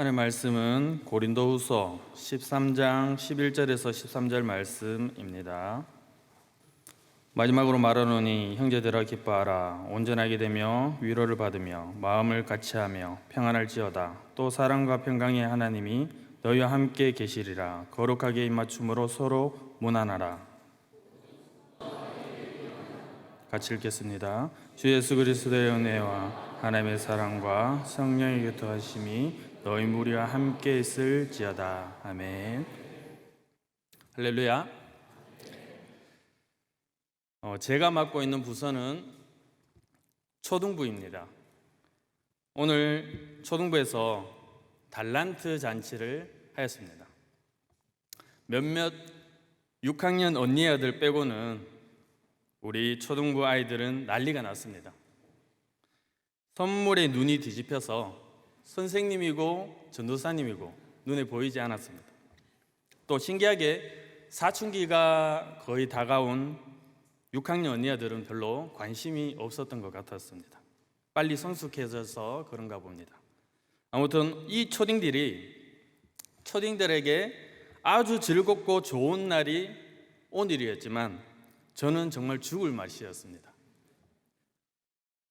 하나님의 말씀은 고린도후서 13장 11절에서 13절 말씀입니다. 마지막으로 말하노니 형제들아 기뻐하라. 온전하게 되며 위로를 받으며 마음을 같이하며 평안할지어다. 또 사랑과 평강의 하나님이 너희와 함께 계시리라. 거룩하게 입맞춤으로 서로 무난하라. 같이 읽겠습니다. 주 예수 그리스도의 은혜와 하나님의 사랑과 성령의 교통하심이 너희 무리와 함께 있을지어다. 아멘. 할렐루야. 제가 맡고 있는 부서는 초등부입니다. 오늘 초등부에서 달란트 잔치를 하였습니다. 몇몇 6학년 언니 아들 빼고는 우리 초등부 아이들은 난리가 났습니다. 선물에 눈이 뒤집혀서 선생님이고 전도사님이고 눈에 보이지 않았습니다. 또 신기하게 사춘기가 거의 다가온 6학년 언니 아들은 별로 관심이 없었던 것 같았습니다. 빨리 성숙해져서 그런가 봅니다. 아무튼 이 초딩들에게 아주 즐겁고 좋은 날이 오늘이었지만 저는 정말 죽을 맛이었습니다.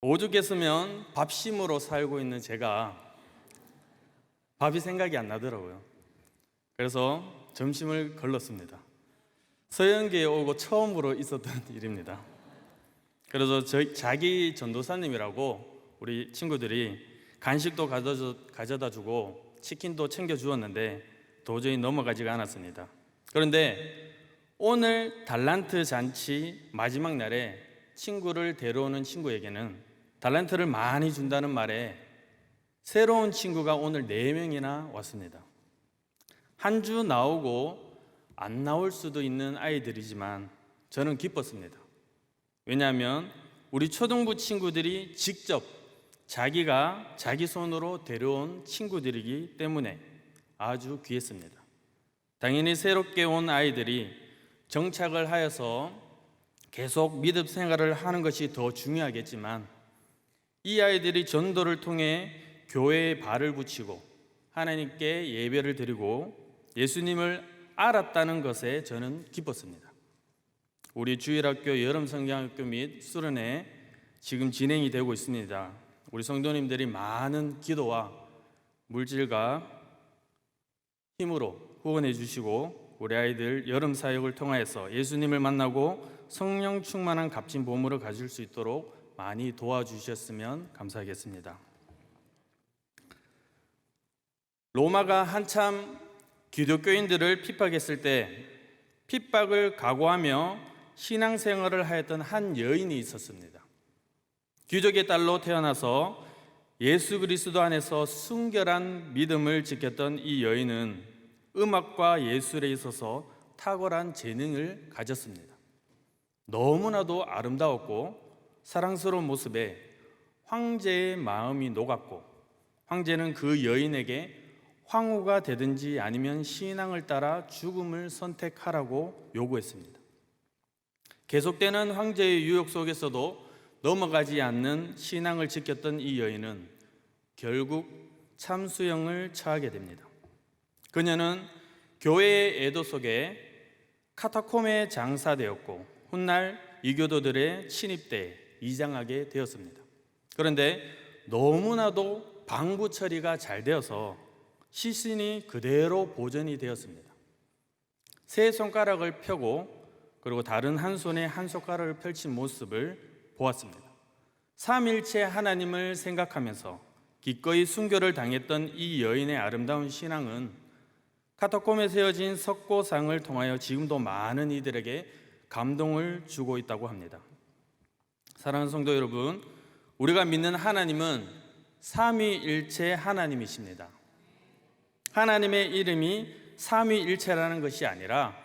오죽했으면 밥심으로 살고 있는 제가 밥이 생각이 안 나더라고요. 그래서 점심을 걸렀습니다. 서영교에 오고 처음으로 있었던 일입니다. 그래서 자기 전도사님이라고 우리 친구들이 간식도 가져다 주고 치킨도 챙겨 주었는데 도저히 넘어가지가 않았습니다. 그런데 오늘 달란트 잔치 마지막 날에 친구를 데려오는 친구에게는 달란트를 많이 준다는 말에 새로운 친구가 오늘 4명이나 왔습니다. 한 주 나오고 안 나올 수도 있는 아이들이지만 저는 기뻤습니다. 왜냐하면 우리 초등부 친구들이 직접 자기가 자기 손으로 데려온 친구들이기 때문에 아주 귀했습니다. 당연히 새롭게 온 아이들이 정착을 하여서 계속 믿음 생활을 하는 것이 더 중요하겠지만 이 아이들이 전도를 통해 교회에 발을 붙이고 하나님께 예배를 드리고 예수님을 알았다는 것에 저는 기뻤습니다. 우리 주일학교 여름성경학교 및 수련회 지금 진행이 되고 있습니다. 우리 성도님들이 많은 기도와 물질과 힘으로 후원해 주시고 우리 아이들 여름 사역을 통하여서 예수님을 만나고 성령 충만한 값진 보물을 가질 수 있도록 많이 도와주셨으면 감사하겠습니다. 로마가 한참 기독교인들을 핍박했을 때 핍박을 각오하며 신앙생활을 하였던 한 여인이 있었습니다. 귀족의 딸로 태어나서 예수 그리스도 안에서 순결한 믿음을 지켰던 이 여인은 음악과 예술에 있어서 탁월한 재능을 가졌습니다. 너무나도 아름다웠고 사랑스러운 모습에 황제의 마음이 녹았고 황제는 그 여인에게 황후가 되든지 아니면 신앙을 따라 죽음을 선택하라고 요구했습니다. 계속되는 황제의 유혹 속에서도 넘어가지 않는 신앙을 지켰던 이 여인은 결국 참수형을 처하게 됩니다. 그녀는 교회의 애도 속에 카타콤에 장사되었고 훗날 이교도들의 침입대에 이장하게 되었습니다. 그런데 너무나도 방부 처리가 잘 되어서 시신이 그대로 보존이 되었습니다. 세 손가락을 펴고 그리고 다른 한 손에 한 손가락을 펼친 모습을 보았습니다. 삼일체 하나님을 생각하면서 기꺼이 순교를 당했던 이 여인의 아름다운 신앙은 카타콤에 세워진 석고상을 통하여 지금도 많은 이들에게 감동을 주고 있다고 합니다. 사랑하는 성도 여러분, 우리가 믿는 하나님은 삼위일체 하나님이십니다. 하나님의 이름이 삼위일체라는 것이 아니라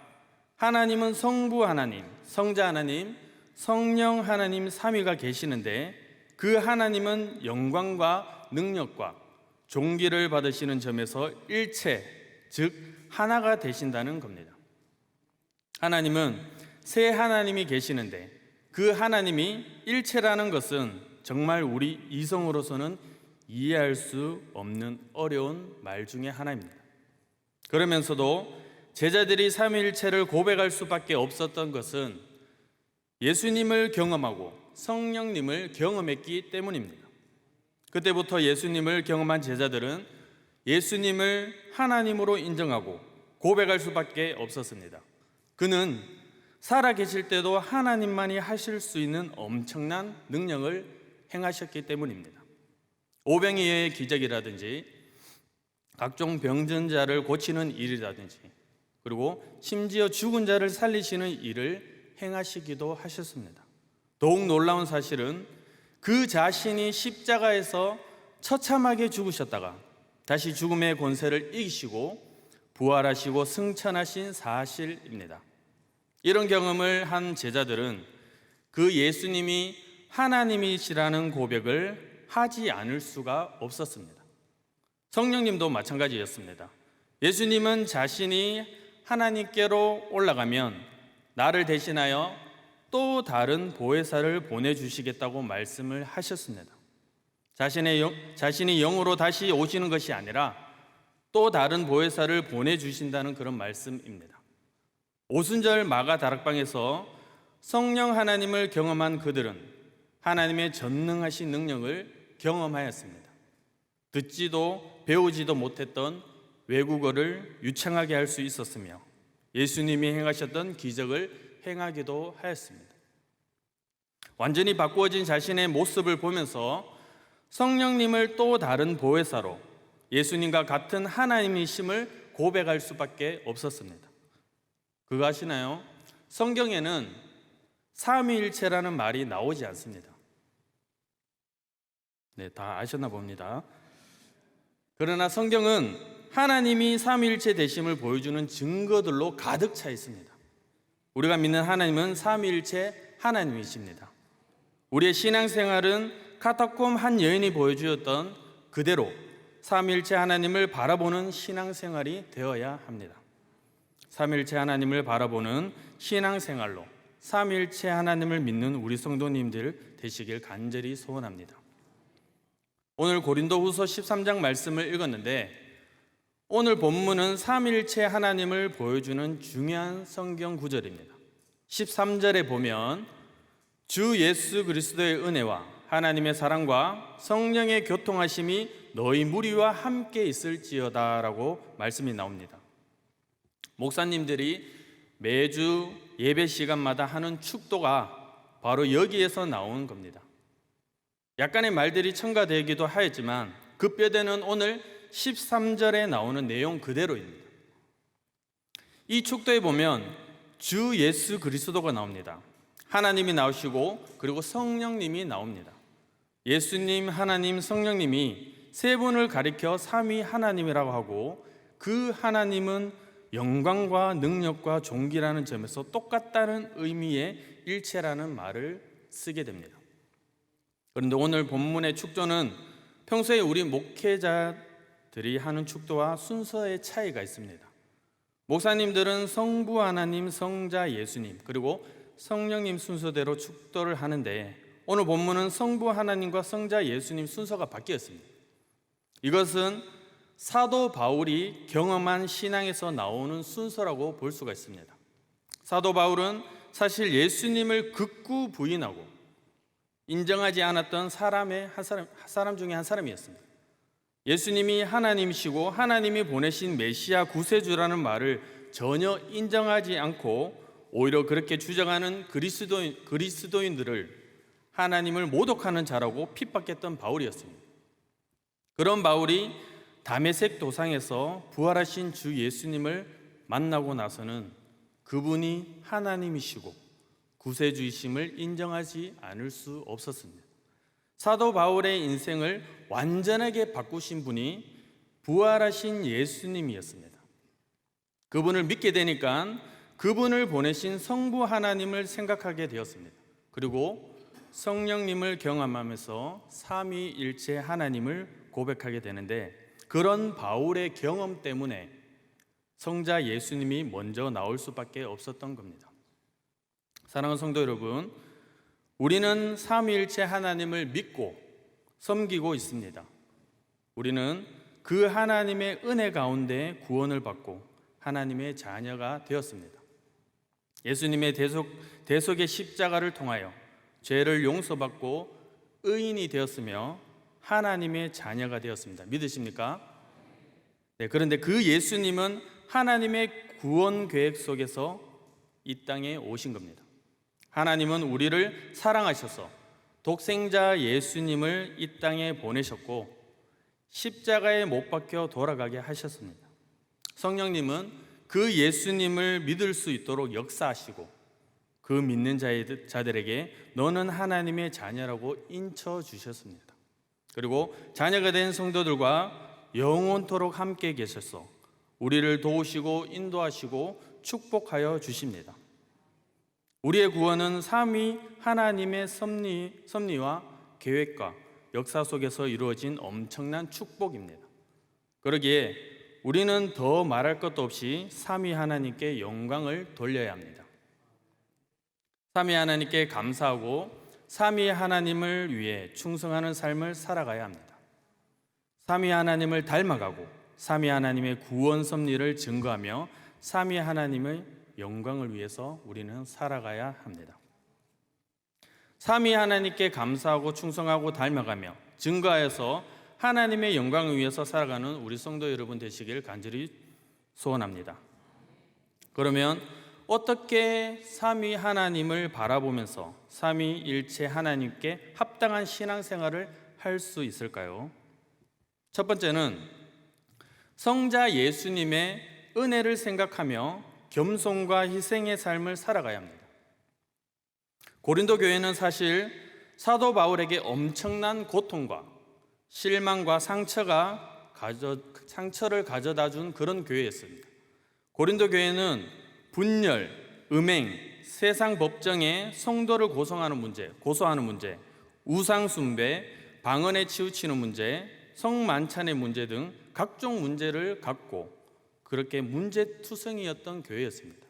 하나님은 성부 하나님, 성자 하나님, 성령 하나님 삼위가 계시는데 그 하나님은 영광과 능력과 존귀를 받으시는 점에서 일체, 즉 하나가 되신다는 겁니다. 하나님은 세 하나님이 계시는데 그 하나님이 일체라는 것은 정말 우리 이성으로서는 이해할 수 없는 어려운 말 중에 하나입니다. 그러면서도 제자들이 삼위일체를 고백할 수밖에 없었던 것은 예수님을 경험하고 성령님을 경험했기 때문입니다. 그때부터 예수님을 경험한 제자들은 예수님을 하나님으로 인정하고 고백할 수밖에 없었습니다. 그는 살아계실 때도 하나님만이 하실 수 있는 엄청난 능력을 행하셨기 때문입니다. 오병이어의 기적이라든지 각종 병든 자를 고치는 일이라든지 그리고 심지어 죽은 자를 살리시는 일을 행하시기도 하셨습니다. 더욱 놀라운 사실은 그 자신이 십자가에서 처참하게 죽으셨다가 다시 죽음의 권세를 이기시고 부활하시고 승천하신 사실입니다. 이런 경험을 한 제자들은 그 예수님이 하나님이시라는 고백을 하지 않을 수가 없었습니다. 성령님도 마찬가지였습니다. 예수님은 자신이 하나님께로 올라가면 나를 대신하여 또 다른 보혜사를 보내주시겠다고 말씀을 하셨습니다. 자신이 영으로 다시 오시는 것이 아니라 또 다른 보혜사를 보내주신다는 그런 말씀입니다. 오순절 마가 다락방에서 성령 하나님을 경험한 그들은 하나님의 전능하신 능력을 경험하였습니다. 듣지도 배우지도 못했던 외국어를 유창하게 할 수 있었으며 예수님이 행하셨던 기적을 행하기도 하였습니다. 완전히 바꾸어진 자신의 모습을 보면서 성령님을 또 다른 보혜사로 예수님과 같은 하나님이심을 고백할 수밖에 없었습니다. 그거 아시나요? 성경에는 삼위일체라는 말이 나오지 않습니다. 네, 다 아셨나 봅니다. 그러나 성경은 하나님이 삼위일체 되심을 보여주는 증거들로 가득 차 있습니다. 우리가 믿는 하나님은 삼위일체 하나님이십니다. 우리의 신앙생활은 카타콤 한 여인이 보여주었던 그대로 삼위일체 하나님을 바라보는 신앙생활이 되어야 합니다. 삼위일체 하나님을 바라보는 신앙생활로 삼위일체 하나님을 믿는 우리 성도님들 되시길 간절히 소원합니다. 오늘 고린도후서 13장 말씀을 읽었는데 오늘 본문은 삼위일체 하나님을 보여주는 중요한 성경 구절입니다. 13절에 보면 주 예수 그리스도의 은혜와 하나님의 사랑과 성령의 교통하심이 너희 무리와 함께 있을지어다 라고 말씀이 나옵니다. 목사님들이 매주 예배 시간마다 하는 축도가 바로 여기에서 나온 겁니다. 약간의 말들이 첨가되기도 하였지만 그 뼈대는 오늘 13절에 나오는 내용 그대로입니다. 이 축도에 보면 주 예수 그리스도가 나옵니다. 하나님이 나오시고 그리고 성령님이 나옵니다. 예수님, 하나님, 성령님이 세 분을 가리켜 삼위 하나님이라고 하고 그 하나님은 영광과 능력과 존귀라는 점에서 똑같다는 의미의 일체라는 말을 쓰게 됩니다. 그런데 오늘 본문의 축도는 평소에 우리 목회자들이 하는 축도와 순서의 차이가 있습니다. 목사님들은 성부 하나님, 성자 예수님, 그리고 성령님 순서대로 축도를 하는데 오늘 본문은 성부 하나님과 성자 예수님 순서가 바뀌었습니다. 이것은 사도 바울이 경험한 신앙에서 나오는 순서라고 볼 수가 있습니다. 사도 바울은 사실 예수님을 극구 부인하고 인정하지 않았던 사람 중에 한 사람이었습니다. 예수님이 하나님이시고 하나님이 보내신 메시아 구세주라는 말을 전혀 인정하지 않고 오히려 그렇게 주장하는 그리스도인들을 하나님을 모독하는 자라고 핍박했던 바울이었습니다. 그런 바울이 다메섹 도상에서 부활하신 주 예수님을 만나고 나서는 그분이 하나님이시고 구세주이심을 인정하지 않을 수 없었습니다. 사도 바울의 인생을 완전하게 바꾸신 분이 부활하신 예수님이었습니다. 그분을 믿게 되니까 그분을 보내신 성부 하나님을 생각하게 되었습니다. 그리고 성령님을 경험하면서 삼위일체 하나님을 고백하게 되는데 그런 바울의 경험 때문에 성자 예수님이 먼저 나올 수밖에 없었던 겁니다. 사랑하는 성도 여러분, 우리는 삼위일체 하나님을 믿고 섬기고 있습니다. 우리는 그 하나님의 은혜 가운데 구원을 받고 하나님의 자녀가 되었습니다. 예수님의 대속의 십자가를 통하여 죄를 용서받고 의인이 되었으며 하나님의 자녀가 되었습니다. 믿으십니까? 네, 그런데 그 예수님은 하나님의 구원 계획 속에서 이 땅에 오신 겁니다. 하나님은 우리를 사랑하셔서 독생자 예수님을 이 땅에 보내셨고 십자가에 못 박혀 돌아가게 하셨습니다. 성령님은 그 예수님을 믿을 수 있도록 역사하시고 그 믿는 자들에게 너는 하나님의 자녀라고 인쳐 주셨습니다. 그리고 자녀가 된 성도들과 영원토록 함께 계셔서 우리를 도우시고 인도하시고 축복하여 주십니다. 우리의 구원은 삼위 하나님의 섭리와 계획과 역사 속에서 이루어진 엄청난 축복입니다. 그러기에 우리는 더 말할 것도 없이 삼위 하나님께 영광을 돌려야 합니다. 삼위 하나님께 감사하고 삼위 하나님을 위해 충성하는 삶을 살아가야 합니다. 삼위 하나님을 닮아가고 삼위 하나님의 구원 섭리를 증거하며 삼위 하나님의 영광을 위해서 우리는 살아가야 합니다. 삼위 하나님께 감사하고 충성하고 닮아가며 증거하여서 하나님의 영광을 위해서 살아가는 우리 성도 여러분 되시길 간절히 소원합니다. 그러면 어떻게 삼위 하나님을 바라보면서 삼위일체 하나님께 합당한 신앙생활을 할 수 있을까요? 첫 번째는 성자 예수님의 은혜를 생각하며 겸손과 희생의 삶을 살아가야 합니다. 고린도 교회는 사실 사도 바울에게 엄청난 고통과 실망과 상처를 가져다 준 그런 교회였습니다. 고린도 교회는 분열, 음행, 세상 법정에 성도를 고소하는 문제, 우상 숭배, 방언에 치우치는 문제, 성만찬의 문제 등 각종 문제를 갖고 그렇게 문제투성이였던 교회였습니다.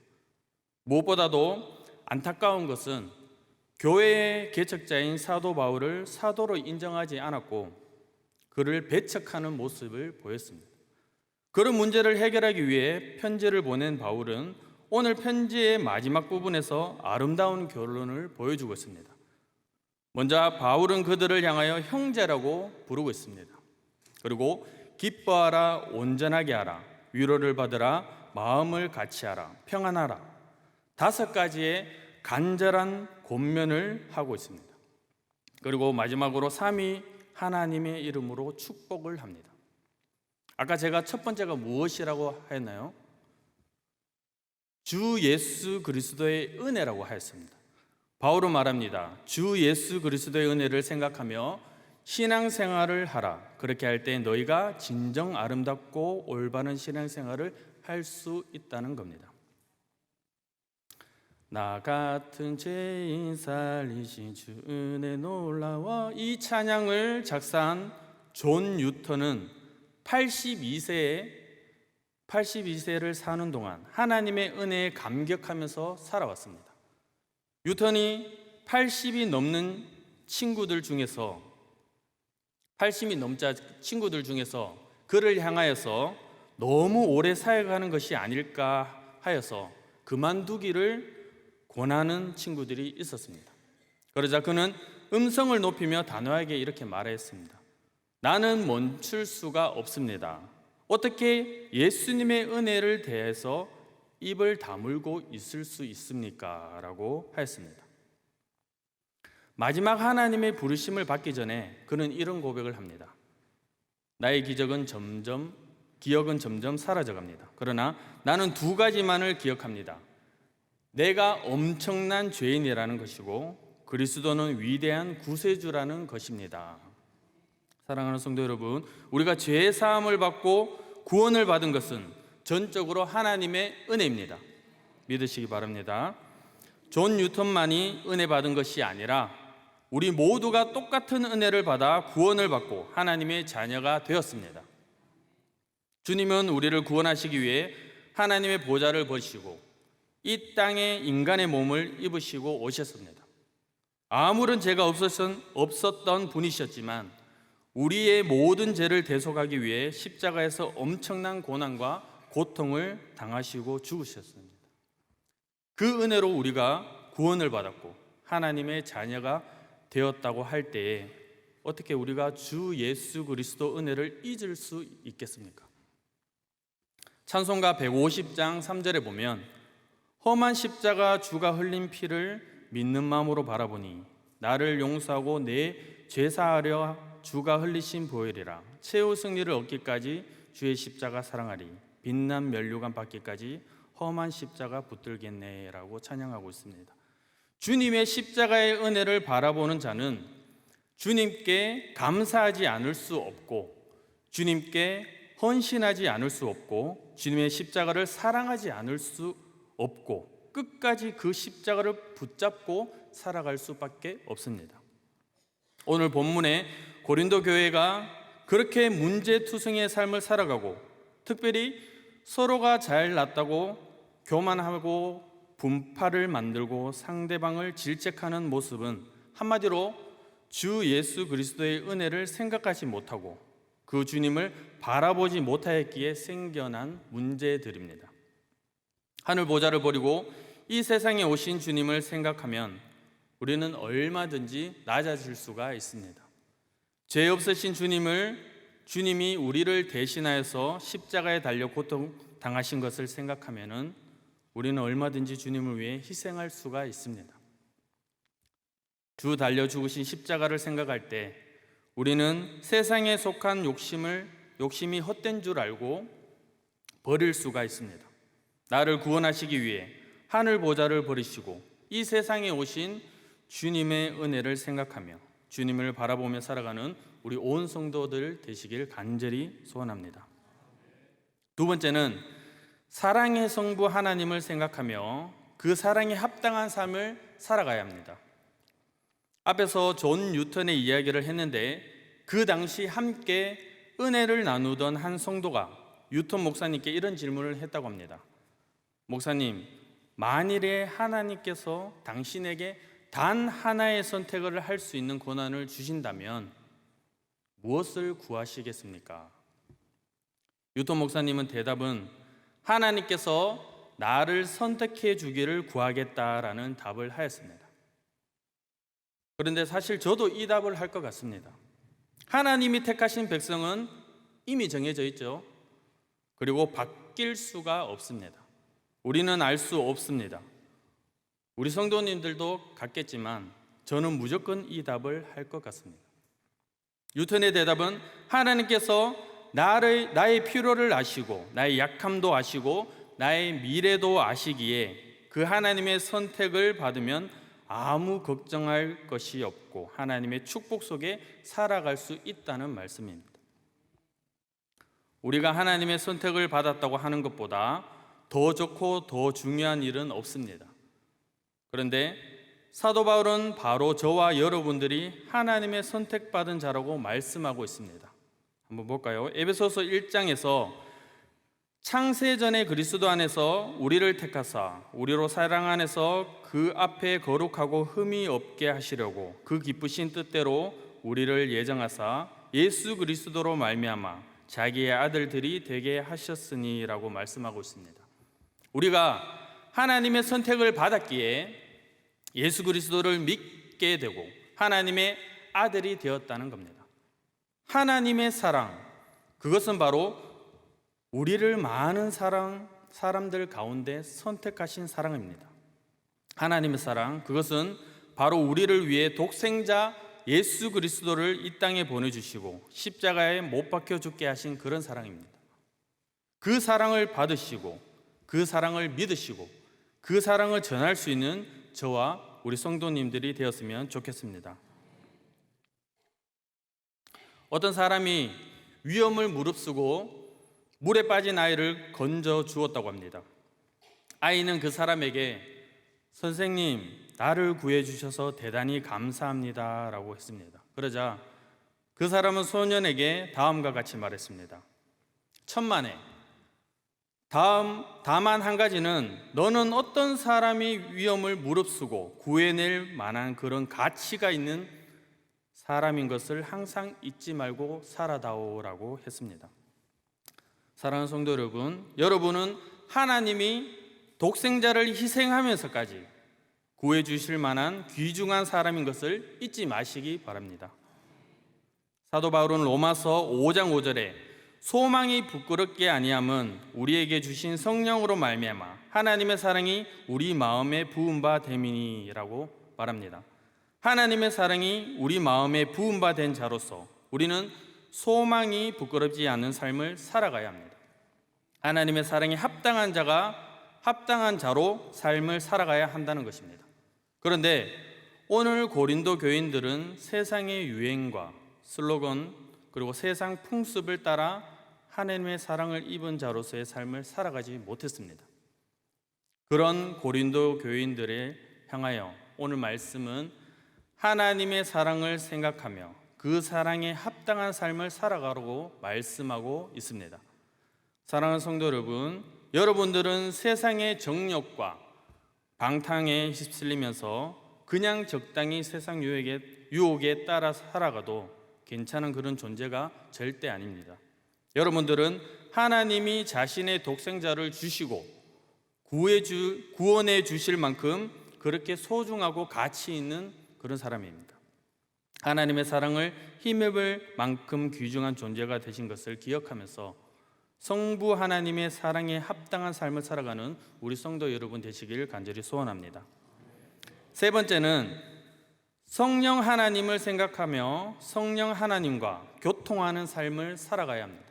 무엇보다도 안타까운 것은 교회의 개척자인 사도 바울을 사도로 인정하지 않았고 그를 배척하는 모습을 보였습니다. 그런 문제를 해결하기 위해 편지를 보낸 바울은 오늘 편지의 마지막 부분에서 아름다운 결론을 보여주고 있습니다. 먼저 바울은 그들을 향하여 형제라고 부르고 있습니다. 그리고 기뻐하라, 온전하게 하라, 위로를 받으라, 마음을 같이 하라, 평안하라, 5가지의 간절한 권면을 하고 있습니다. 그리고 마지막으로 삼위 하나님의 이름으로 축복을 합니다. 아까 제가 첫 번째가 무엇이라고 했나요? 주 예수 그리스도의 은혜라고 하였습니다. 바울은 말합니다. 주 예수 그리스도의 은혜를 생각하며 신앙생활을 하라. 그렇게 할 때 너희가 진정 아름답고 올바른 신앙생활을 할 수 있다는 겁니다. 나 같은 죄인 살리신 주 은혜 놀라워. 이 찬양을 작사한 존 뉴턴은 82세를 사는 동안 하나님의 은혜에 감격하면서 살아왔습니다. 뉴턴이 80이 넘는 친구들 중에서 그를 향하여서 너무 오래 사역하는 것이 아닐까 하여서 그만두기를 권하는 친구들이 있었습니다. 그러자 그는 음성을 높이며 단호하게 이렇게 말했습니다. 나는 멈출 수가 없습니다. 어떻게 예수님의 은혜를 대해서 입을 다물고 있을 수 있습니까? 라고 하였습니다. 마지막 하나님의 부르심을 받기 전에 그는 이런 고백을 합니다. 나의 기억은 점점 사라져갑니다. 그러나 나는 2가지만을 기억합니다. 내가 엄청난 죄인이라는 것이고 그리스도는 위대한 구세주라는 것입니다. 사랑하는 성도 여러분, 우리가 죄 사함을 받고 구원을 받은 것은 전적으로 하나님의 은혜입니다. 믿으시기 바랍니다. 존 뉴턴만이 은혜 받은 것이 아니라 우리 모두가 똑같은 은혜를 받아 구원을 받고 하나님의 자녀가 되었습니다. 주님은 우리를 구원하시기 위해 하나님의 보좌를 버리시고 이 땅에 인간의 몸을 입으시고 오셨습니다. 아무런 죄가 없었던 분이셨지만 우리의 모든 죄를 대속하기 위해 십자가에서 엄청난 고난과 고통을 당하시고 죽으셨습니다. 그 은혜로 우리가 구원을 받았고 하나님의 자녀가 되었다고 할 때에 어떻게 우리가 주 예수 그리스도 은혜를 잊을 수 있겠습니까? 찬송가 150장 3절에 보면 험한 십자가 주가 흘린 피를 믿는 마음으로 바라보니 나를 용서하고 내 죄사하려 주가 흘리신 보혈이라 최후 승리를 얻기까지 주의 십자가 사랑하리 빛난 면류관 받기까지 험한 십자가 붙들겠네 라고 찬양하고 있습니다. 주님의 십자가의 은혜를 바라보는 자는 주님께 감사하지 않을 수 없고 주님께 헌신하지 않을 수 없고 주님의 십자가를 사랑하지 않을 수 없고 끝까지 그 십자가를 붙잡고 살아갈 수밖에 없습니다. 오늘 본문에 고린도 교회가 그렇게 문제투성이의 삶을 살아가고 특별히 서로가 잘났다고 교만하고 분파를 만들고 상대방을 질책하는 모습은 한마디로 주 예수 그리스도의 은혜를 생각하지 못하고 그 주님을 바라보지 못하였기에 생겨난 문제들입니다. 하늘 보좌를 버리고 이 세상에 오신 주님을 생각하면 우리는 얼마든지 낮아질 수가 있습니다. 죄 없으신 주님이 우리를 대신하여서 십자가에 달려 고통 당하신 것을 생각하면은 우리는 얼마든지 주님을 위해 희생할 수가 있습니다. 주 달려 죽으신 십자가를 생각할 때 우리는 세상에 속한 욕심이 헛된 줄 알고 버릴 수가 있습니다. 나를 구원하시기 위해 하늘 보좌를 버리시고 이 세상에 오신 주님의 은혜를 생각하며 주님을 바라보며 살아가는 우리 온 성도들 되시길 간절히 소원합니다. 두 번째는 사랑의 성부 하나님을 생각하며 그 사랑에 합당한 삶을 살아가야 합니다. 앞에서 존 뉴턴의 이야기를 했는데 그 당시 함께 은혜를 나누던 한 성도가 뉴턴 목사님께 이런 질문을 했다고 합니다. 목사님, 만일에 하나님께서 당신에게 단 하나의 선택을 할 수 있는 권한을 주신다면 무엇을 구하시겠습니까? 뉴턴 목사님은 대답은 하나님께서 나를 선택해 주기를 구하겠다라는 답을 하였습니다. 그런데 사실 저도 이 답을 할 것 같습니다. 하나님이 택하신 백성은 이미 정해져 있죠. 그리고 바뀔 수가 없습니다. 우리는 알 수 없습니다. 우리 성도님들도 같겠지만 저는 무조건 이 답을 할 것 같습니다. 뉴턴의 대답은 하나님께서 나의 필요를 아시고 나의 약함도 아시고 나의 미래도 아시기에 그 하나님의 선택을 받으면 아무 걱정할 것이 없고 하나님의 축복 속에 살아갈 수 있다는 말씀입니다. 우리가 하나님의 선택을 받았다고 하는 것보다 더 좋고 더 중요한 일은 없습니다. 그런데 사도 바울은 바로 저와 여러분들이 하나님의 선택받은 자라고 말씀하고 있습니다. 한번 볼까요? 에베소서 1장에서 창세전에 그리스도 안에서 우리를 택하사 우리로 사랑 안에서 그 앞에 거룩하고 흠이 없게 하시려고 그 기쁘신 뜻대로 우리를 예정하사 예수 그리스도로 말미암아 자기의 아들들이 되게 하셨으니라고 말씀하고 있습니다. 우리가 하나님의 선택을 받았기에 예수 그리스도를 믿게 되고 하나님의 아들이 되었다는 겁니다. 하나님의 사랑, 그것은 바로 우리를 많은 사람들 가운데 선택하신 사랑입니다. 하나님의 사랑, 그것은 바로 우리를 위해 독생자 예수 그리스도를 이 땅에 보내주시고 십자가에 못 박혀 죽게 하신 그런 사랑입니다. 그 사랑을 받으시고 그 사랑을 믿으시고 그 사랑을 전할 수 있는 저와 우리 성도님들이 되었으면 좋겠습니다. 어떤 사람이 위험을 무릅쓰고 물에 빠진 아이를 건져 주었다고 합니다. 아이는 그 사람에게 선생님, 나를 구해주셔서 대단히 감사합니다 라고 했습니다. 그러자 그 사람은 소년에게 다음과 같이 말했습니다. 천만에 다만 한 가지는 너는 어떤 사람이 위험을 무릅쓰고 구해낼 만한 그런 가치가 있는 사람인 것을 항상 잊지 말고 살아다오라고 했습니다. 사랑하는 성도 여러분, 여러분은 하나님이 독생자를 희생하면서까지 구해 주실 만한 귀중한 사람인 것을 잊지 마시기 바랍니다. 사도 바울은 로마서 5장 5절에 소망이 부끄럽게 아니함은 우리에게 주신 성령으로 말미암아 하나님의 사랑이 우리 마음에 부은 바 됨이니라고 말합니다. 하나님의 사랑이 우리 마음에 부은 바 된 자로서 우리는 소망이 부끄럽지 않은 삶을 살아가야 합니다. 하나님의 사랑에 합당한 자가 합당한 자로 삶을 살아가야 한다는 것입니다. 그런데 오늘 고린도 교인들은 세상의 유행과 슬로건 그리고 세상 풍습을 따라 하나님의 사랑을 입은 자로서의 삶을 살아가지 못했습니다. 그런 고린도 교인들에 향하여 오늘 말씀은 하나님의 사랑을 생각하며 그 사랑에 합당한 삶을 살아가라고 말씀하고 있습니다. 사랑하는 성도 여러분, 여러분들은 세상의 정욕과 방탕에 휩쓸리면서 그냥 적당히 세상 유혹에 따라 살아가도 괜찮은 그런 존재가 절대 아닙니다. 여러분들은 하나님이 자신의 독생자를 주시고 구원해 주실 만큼 그렇게 소중하고 가치 있는 그런 사람입니다. 하나님의 사랑을 힘입을 만큼 귀중한 존재가 되신 것을 기억하면서 성부 하나님의 사랑에 합당한 삶을 살아가는 우리 성도 여러분 되시길 간절히 소원합니다. 세 번째는 성령 하나님을 생각하며 성령 하나님과 교통하는 삶을 살아가야 합니다.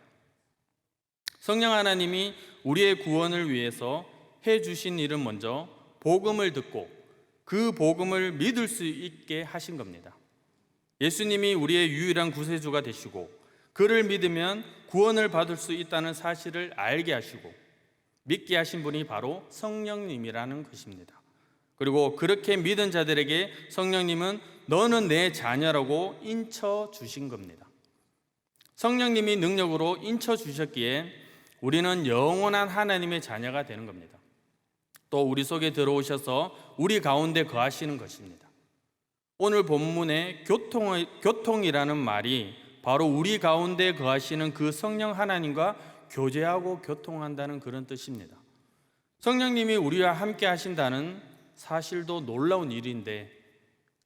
성령 하나님이 우리의 구원을 위해서 해주신 일은 먼저 복음을 듣고 그 복음을 믿을 수 있게 하신 겁니다. 예수님이 우리의 유일한 구세주가 되시고 그를 믿으면 구원을 받을 수 있다는 사실을 알게 하시고 믿게 하신 분이 바로 성령님이라는 것입니다. 그리고 그렇게 믿은 자들에게 성령님은 너는 내 자녀라고 인쳐 주신 겁니다. 성령님이 능력으로 인쳐 주셨기에 우리는 영원한 하나님의 자녀가 되는 겁니다. 또 우리 속에 들어오셔서 우리 가운데 거하시는 것입니다. 오늘 본문의 교통이라는 말이 바로 우리 가운데 거하시는 그 성령 하나님과 교제하고 교통한다는 그런 뜻입니다. 성령님이 우리와 함께 하신다는 사실도 놀라운 일인데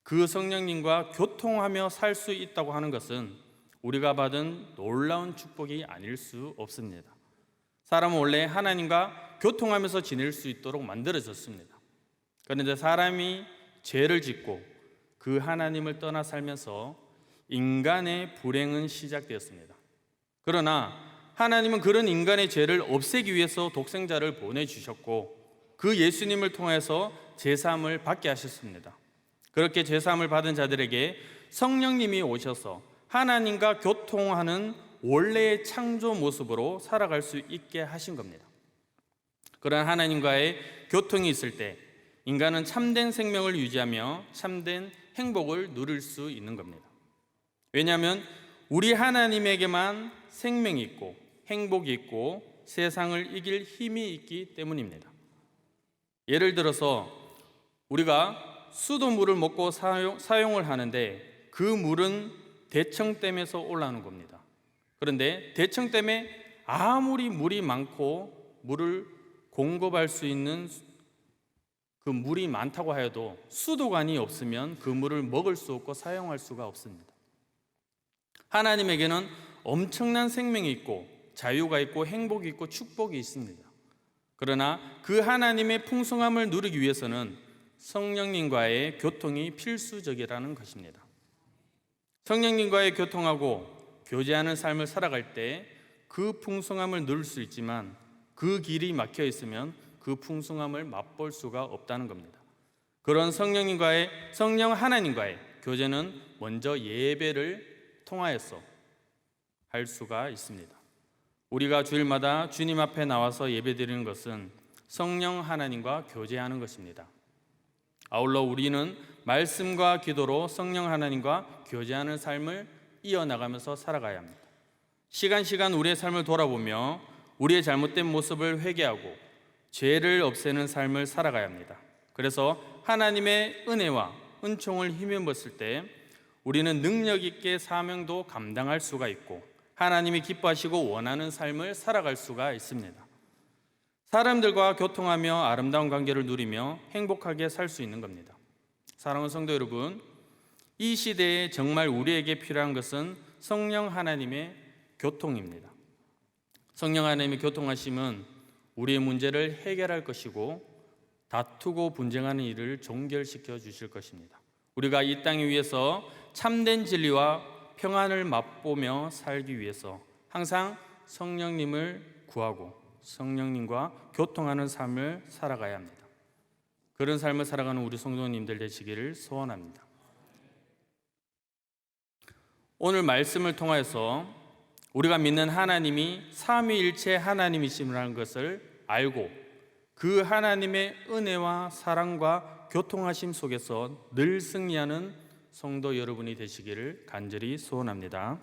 그 성령님과 교통하며 살 수 있다고 하는 것은 우리가 받은 놀라운 축복이 아닐 수 없습니다. 사람은 원래 하나님과 교통하면서 지낼 수 있도록 만들어졌습니다. 그런데 사람이 죄를 짓고 그 하나님을 떠나 살면서 인간의 불행은 시작되었습니다. 그러나 하나님은 그런 인간의 죄를 없애기 위해서 독생자를 보내주셨고 그 예수님을 통해서 제사함을 받게 하셨습니다. 그렇게 제사함을 받은 자들에게 성령님이 오셔서 하나님과 교통하는 원래의 창조 모습으로 살아갈 수 있게 하신 겁니다. 그런 하나님과의 교통이 있을 때 인간은 참된 생명을 유지하며 참된 행복을 누릴 수 있는 겁니다. 왜냐하면 우리 하나님에게만 생명이 있고 행복이 있고 세상을 이길 힘이 있기 때문입니다. 예를 들어서 우리가 수돗물을 먹고 사용을 하는데 그 물은 대청댐에서 올라오는 겁니다. 그런데 대청댐에 아무리 물이 많고 물을 공급할 수 있는 그 물이 많다고 하여도 수도관이 없으면 그 물을 먹을 수 없고 사용할 수가 없습니다. 하나님에게는 엄청난 생명이 있고 자유가 있고 행복이 있고 축복이 있습니다. 그러나 그 하나님의 풍성함을 누리기 위해서는 성령님과의 교통이 필수적이라는 것입니다. 성령님과의 교통하고 교제하는 삶을 살아갈 때 그 풍성함을 누릴 수 있지만 그 길이 막혀 있으면 그 풍성함을 맛볼 수가 없다는 겁니다. 그런 성령 하나님과의 교제는 먼저 예배를 통하여서 할 수가 있습니다. 우리가 주일마다 주님 앞에 나와서 예배드리는 것은 성령 하나님과 교제하는 것입니다. 아울러 우리는 말씀과 기도로 성령 하나님과 교제하는 삶을 이어나가면서 살아가야 합니다. 시간 우리의 삶을 돌아보며 우리의 잘못된 모습을 회개하고 죄를 없애는 삶을 살아가야 합니다. 그래서 하나님의 은혜와 은총을 힘입었을 때 우리는 능력 있게 사명도 감당할 수가 있고 하나님이 기뻐하시고 원하는 삶을 살아갈 수가 있습니다. 사람들과 교통하며 아름다운 관계를 누리며 행복하게 살 수 있는 겁니다. 사랑하는 성도 여러분, 이 시대에 정말 우리에게 필요한 것은 성령 하나님의 교통입니다. 성령 하나님의 교통하심은 우리의 문제를 해결할 것이고 다투고 분쟁하는 일을 종결시켜 주실 것입니다. 우리가 이 땅 위에서 참된 진리와 평안을 맛보며 살기 위해서 항상 성령님을 구하고 성령님과 교통하는 삶을 살아가야 합니다. 그런 삶을 살아가는 우리 성도님들 되시기를 소원합니다. 오늘 말씀을 통해서 우리가 믿는 하나님이 삼위일체 하나님이심이라는 것을 알고 그 하나님의 은혜와 사랑과 교통하심 속에서 늘 승리하는 성도 여러분이 되시기를 간절히 소원합니다.